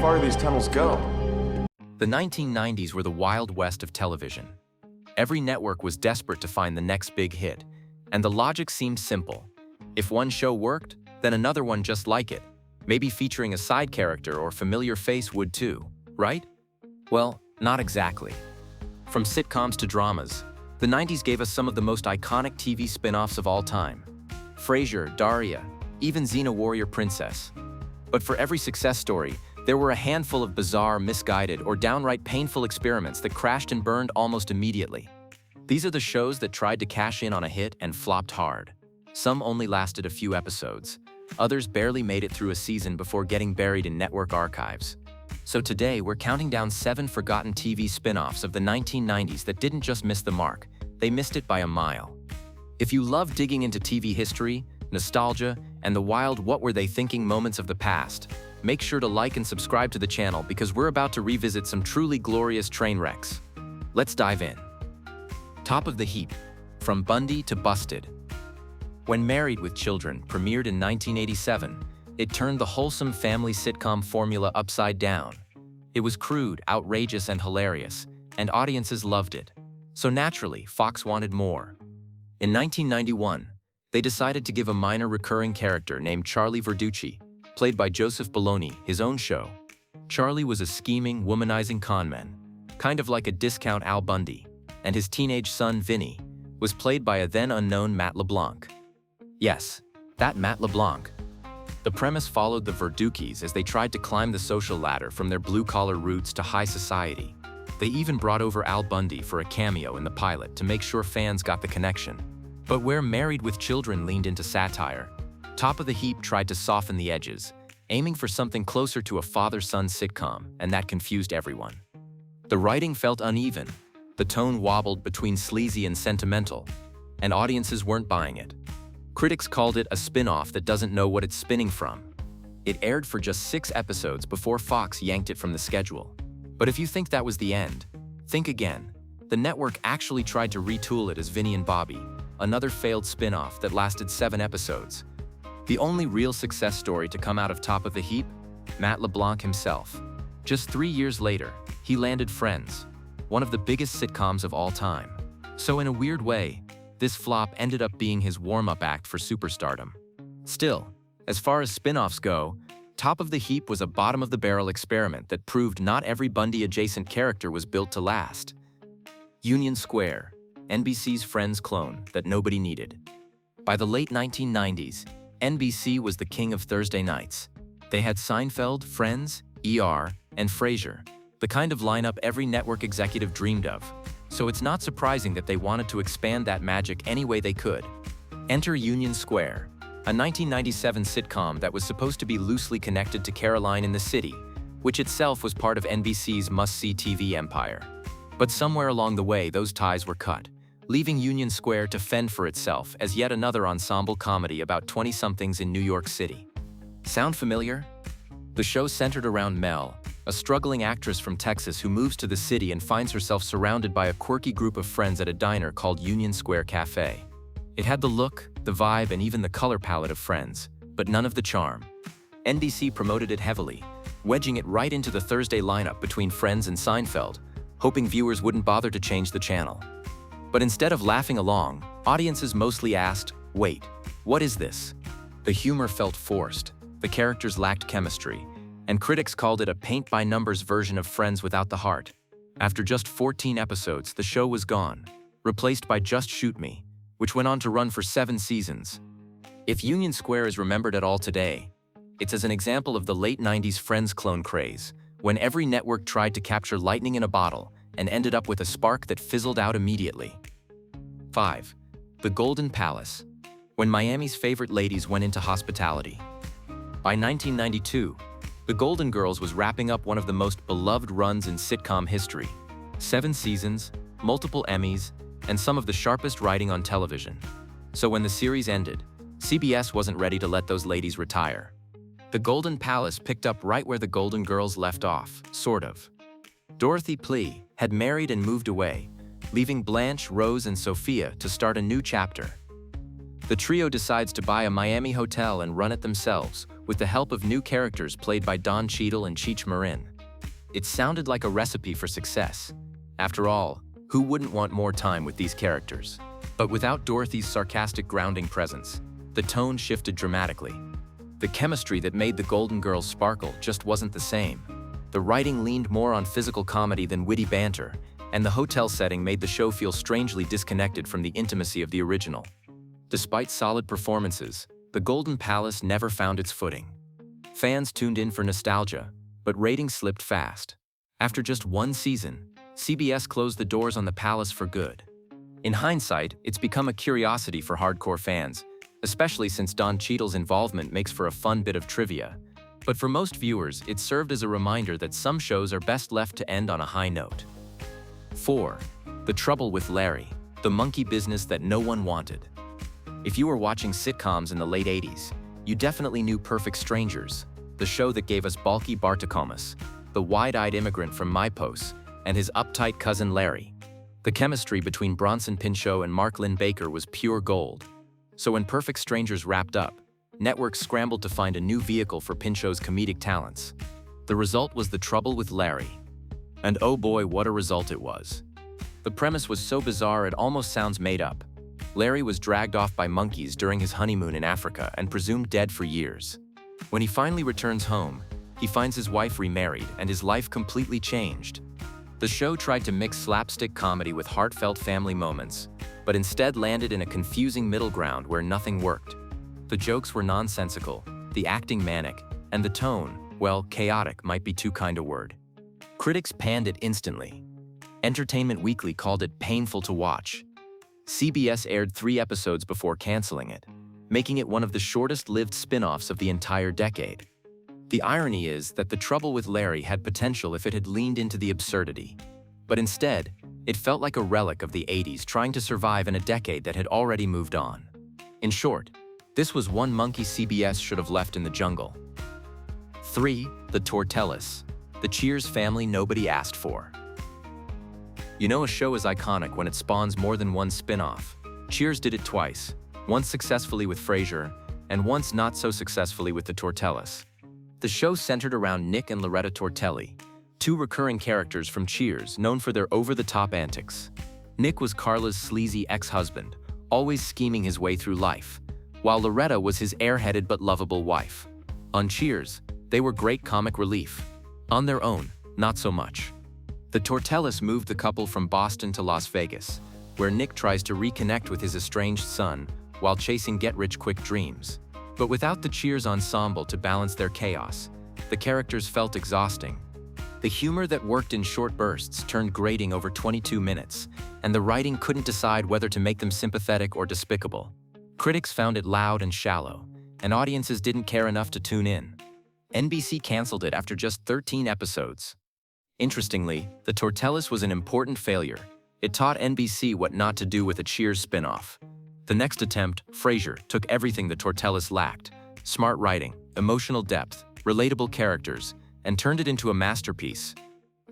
far do these tunnels go? The 1990s were the Wild West of television. Every network was desperate to find the next big hit, and the logic seemed simple. If one show worked, then another one just like it, maybe featuring a side character or familiar face would too, right? Well, not exactly. From sitcoms to dramas, the 90s gave us some of the most iconic TV spin-offs of all time. Frasier, Daria, even Xena Warrior Princess. But for every success story, there were a handful of bizarre, misguided, or downright painful experiments that crashed and burned almost immediately. These are the shows that tried to cash in on a hit and flopped hard. Some only lasted a few episodes. Others barely made it through a season before getting buried in network archives. So today, we're counting down 7 forgotten TV spin-offs of the 1990s that didn't just miss the mark, they missed it by a mile. If you love digging into TV history, nostalgia, and the wild what-were-they-thinking moments of the past, make sure to like and subscribe to the channel because we're about to revisit some truly glorious train wrecks. Let's dive in. Top of the Heap, From Bundy to Busted. When Married with Children premiered in 1987, it turned the wholesome family sitcom formula upside down. It was crude, outrageous, and hilarious, and audiences loved it. So naturally, Fox wanted more. In 1991, they decided to give a minor recurring character named Charlie Verducci, played by Joseph Bologna, his own show. Charlie was a scheming, womanizing conman, kind of like a discount Al Bundy, and his teenage son, Vinny, was played by a then-unknown Matt LeBlanc. Yes, that Matt LeBlanc. The premise followed the Verduccis as they tried to climb the social ladder from their blue-collar roots to high society. They even brought over Al Bundy for a cameo in the pilot to make sure fans got the connection. But where Married with Children leaned into satire, Top of the Heap tried to soften the edges, aiming for something closer to a father-son sitcom, and that confused everyone. The writing felt uneven, the tone wobbled between sleazy and sentimental, and audiences weren't buying it. Critics called it a spin-off that doesn't know what it's spinning from. It aired for just 6 episodes before Fox yanked it from the schedule. But if you think that was the end, think again. The network actually tried to retool it as Vinny and Bobby, another failed spin-off that lasted 7 episodes. The only real success story to come out of Top of the Heap? Matt LeBlanc himself. Just 3 years later, he landed Friends, one of the biggest sitcoms of all time. So in a weird way, this flop ended up being his warm-up act for superstardom. Still, as far as spin-offs go, Top of the Heap was a bottom-of-the-barrel experiment that proved not every Bundy-adjacent character was built to last. Union Square, NBC's Friends clone that nobody needed. By the late 1990s, NBC was the king of Thursday nights. They had Seinfeld, Friends, ER, and Frasier, the kind of lineup every network executive dreamed of. So it's not surprising that they wanted to expand that magic any way they could. Enter Union Square, a 1997 sitcom that was supposed to be loosely connected to Caroline in the City, which itself was part of NBC's must-see TV empire. But somewhere along the way, those ties were cut, leaving Union Square to fend for itself as yet another ensemble comedy about 20-somethings in New York City. Sound familiar? The show centered around Mel, a struggling actress from Texas who moves to the city and finds herself surrounded by a quirky group of friends at a diner called Union Square Cafe. It had the look, the vibe, and even the color palette of Friends, but none of the charm. NBC promoted it heavily, wedging it right into the Thursday lineup between Friends and Seinfeld, hoping viewers wouldn't bother to change the channel. But instead of laughing along, audiences mostly asked, "Wait, what is this?" The humor felt forced, the characters lacked chemistry, and critics called it a paint-by-numbers version of Friends without the heart. After just 14 episodes, the show was gone, replaced by Just Shoot Me, which went on to run for 7 seasons. If Union Square is remembered at all today, it's as an example of the late 90s Friends clone craze, when every network tried to capture lightning in a bottle and ended up with a spark that fizzled out immediately. 5. The Golden Palace, when Miami's favorite ladies went into hospitality. By 1992, The Golden Girls was wrapping up one of the most beloved runs in sitcom history. 7 seasons, multiple Emmys, and some of the sharpest writing on television. So when the series ended, CBS wasn't ready to let those ladies retire. The Golden Palace picked up right where the Golden Girls left off, sort of. Dorothy Plea had married and moved away, leaving Blanche, Rose, and Sophia to start a new chapter. The trio decides to buy a Miami hotel and run it themselves, with the help of new characters played by Don Cheadle and Cheech Marin. It sounded like a recipe for success. After all, who wouldn't want more time with these characters? But without Dorothy's sarcastic grounding presence, the tone shifted dramatically. The chemistry that made the Golden Girls sparkle just wasn't the same. The writing leaned more on physical comedy than witty banter, and the hotel setting made the show feel strangely disconnected from the intimacy of the original. Despite solid performances, the Golden Palace never found its footing. Fans tuned in for nostalgia, but ratings slipped fast. After just one season, CBS closed the doors on the palace for good. In hindsight, it's become a curiosity for hardcore fans, especially since Don Cheadle's involvement makes for a fun bit of trivia. But for most viewers, it served as a reminder that some shows are best left to end on a high note. 4. The Trouble with Larry, the monkey business that no one wanted. If you were watching sitcoms in the late 80s, you definitely knew Perfect Strangers, the show that gave us Balky Bartokomous, the wide-eyed immigrant from Mypos, and his uptight cousin Larry. The chemistry between Bronson Pinchot and Mark Lynn Baker was pure gold. So when Perfect Strangers wrapped up, networks scrambled to find a new vehicle for Pinchot's comedic talents. The result was The Trouble with Larry. And oh boy, what a result it was. The premise was so bizarre it almost sounds made up. Larry was dragged off by monkeys during his honeymoon in Africa and presumed dead for years. When he finally returns home, he finds his wife remarried and his life completely changed. The show tried to mix slapstick comedy with heartfelt family moments, but instead landed in a confusing middle ground where nothing worked. The jokes were nonsensical, the acting manic, and the tone, well, chaotic might be too kind a word. Critics panned it instantly. Entertainment Weekly called it painful to watch. CBS aired 3 episodes before canceling it, making it one of the shortest-lived spin-offs of the entire decade. The irony is that The Trouble with Larry had potential if it had leaned into the absurdity. But instead, it felt like a relic of the 80s trying to survive in a decade that had already moved on. In short, this was one monkey CBS should have left in the jungle. 3. The Tortellis, the Cheers family nobody asked for. You know a show is iconic when it spawns more than one spin-off. Cheers did it twice, once successfully with Frasier, and once not so successfully with the Tortellis. The show centered around Nick and Loretta Tortelli, 2 recurring characters from Cheers known for their over-the-top antics. Nick was Carla's sleazy ex-husband, always scheming his way through life, while Loretta was his airheaded but lovable wife. On Cheers, they were great comic relief. On their own, not so much. The Tortellis moved the couple from Boston to Las Vegas, where Nick tries to reconnect with his estranged son while chasing get-rich-quick dreams. But without the Cheers ensemble to balance their chaos, the characters felt exhausting. The humor that worked in short bursts turned grating over 22 minutes, and the writing couldn't decide whether to make them sympathetic or despicable. Critics found it loud and shallow, and audiences didn't care enough to tune in. NBC canceled it after just 13 episodes. Interestingly, The Tortellis was an important failure. It taught NBC what not to do with a Cheers spin-off. The next attempt, Frasier, took everything the Tortellis lacked: smart writing, emotional depth, relatable characters, and turned it into a masterpiece.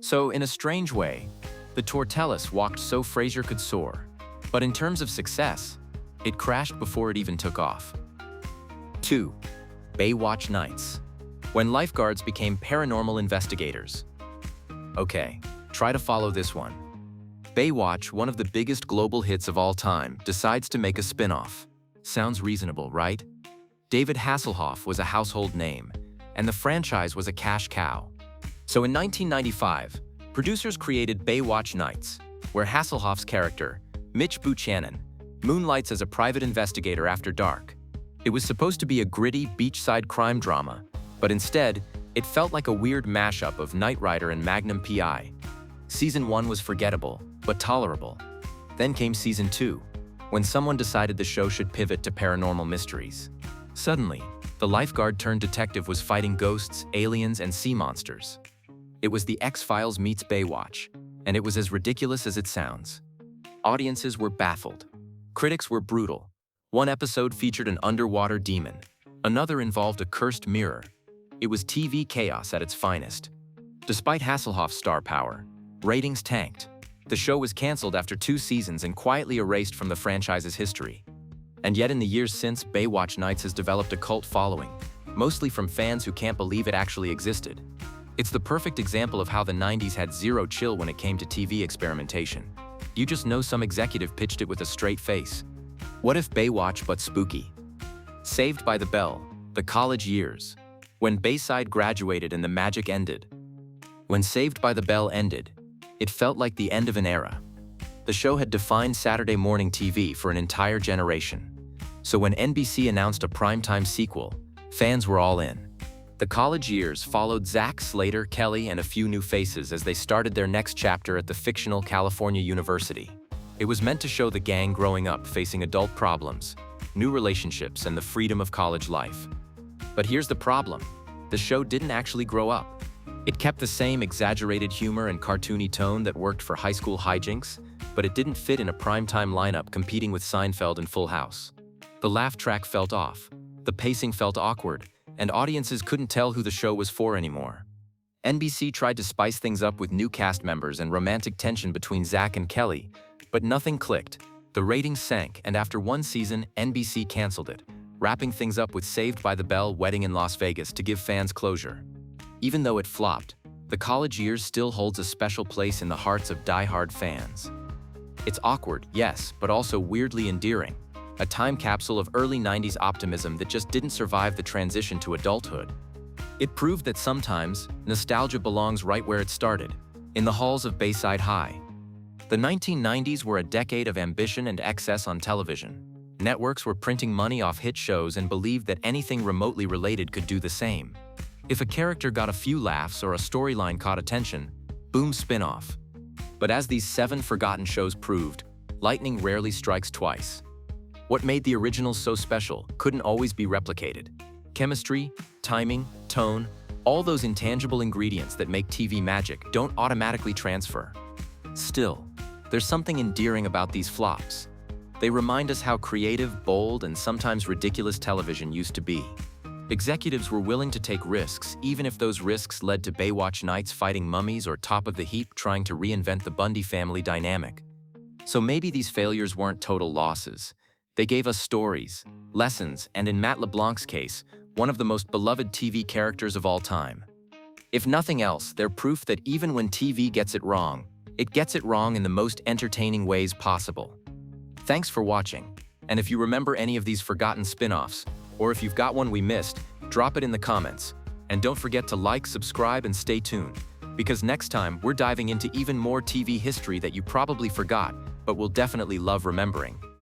So, in a strange way, The Tortellis walked so Frasier could soar. But in terms of success, it crashed before it even took off. 2. Baywatch Nights, when lifeguards became paranormal investigators. Okay, try to follow this one. Baywatch, one of the biggest global hits of all time, decides to make a spin-off. Sounds reasonable, right? David Hasselhoff was a household name, and the franchise was a cash cow. So in 1995, producers created Baywatch Nights, where Hasselhoff's character, Mitch Buchanan, moonlights as a private investigator after dark. It was supposed to be a gritty, beachside crime drama, but instead, it felt like a weird mashup of Knight Rider and Magnum P.I. Season 1 was forgettable, but tolerable. Then came Season 2, when someone decided the show should pivot to paranormal mysteries. Suddenly, the lifeguard-turned-detective was fighting ghosts, aliens, and sea monsters. It was the X-Files meets Baywatch, and it was as ridiculous as it sounds. Audiences were baffled. Critics were brutal. One episode featured an underwater demon. Another involved a cursed mirror. It was TV chaos at its finest. Despite Hasselhoff's star power, ratings tanked. The show was canceled after 2 seasons and quietly erased from the franchise's history. And yet in the years since, Baywatch Nights has developed a cult following. mostly from fans who can't believe it actually existed. It's the perfect example of how the 90s had zero chill when it came to TV experimentation. You just know some executive pitched it with a straight face. What if Baywatch but spooky? Saved by the Bell, the college years. When Bayside graduated and the magic ended. When Saved by the Bell ended, it felt like the end of an era. The show had defined Saturday morning TV for an entire generation. So when NBC announced a primetime sequel, fans were all in. The college years followed Zach, Slater, Kelly, and a few new faces as they started their next chapter at the fictional California University. It was meant to show the gang growing up, facing adult problems, new relationships, and the freedom of college life. But here's the problem. The show didn't actually grow up. It kept the same exaggerated humor and cartoony tone that worked for high school hijinks, but it didn't fit in a primetime lineup competing with Seinfeld and Full House. The laugh track felt off, the pacing felt awkward, and audiences couldn't tell who the show was for anymore. NBC tried to spice things up with new cast members and romantic tension between Zach and Kelly, but nothing clicked. The ratings sank, and after one season, NBC canceled it, wrapping things up with Saved by the Bell wedding in Las Vegas to give fans closure. Even though it flopped, the college years still holds a special place in the hearts of die-hard fans. It's awkward, yes, but also weirdly endearing. A time capsule of early 90s optimism that just didn't survive the transition to adulthood. It proved that sometimes, nostalgia belongs right where it started, in the halls of Bayside High. The 1990s were a decade of ambition and excess on television. Networks were printing money off hit shows and believed that anything remotely related could do the same. If a character got a few laughs or a storyline caught attention, boom, spin-off. But as these 7 forgotten shows proved, lightning rarely strikes twice. What made the originals so special couldn't always be replicated. Chemistry, timing, tone, all those intangible ingredients that make TV magic don't automatically transfer. Still, there's something endearing about these flops. They remind us how creative, bold, and sometimes ridiculous television used to be. Executives were willing to take risks, even if those risks led to Baywatch Nights fighting mummies or Top of the Heap trying to reinvent the Bundy family dynamic. So maybe these failures weren't total losses. They gave us stories, lessons, and in Matt LeBlanc's case, one of the most beloved TV characters of all time. If nothing else, they're proof that even when TV gets it wrong in the most entertaining ways possible. Thanks for watching, and if you remember any of these forgotten spin-offs, or if you've got one we missed, drop it in the comments. And don't forget to like, subscribe, and stay tuned, because next time we're diving into even more TV history that you probably forgot, but will definitely love remembering.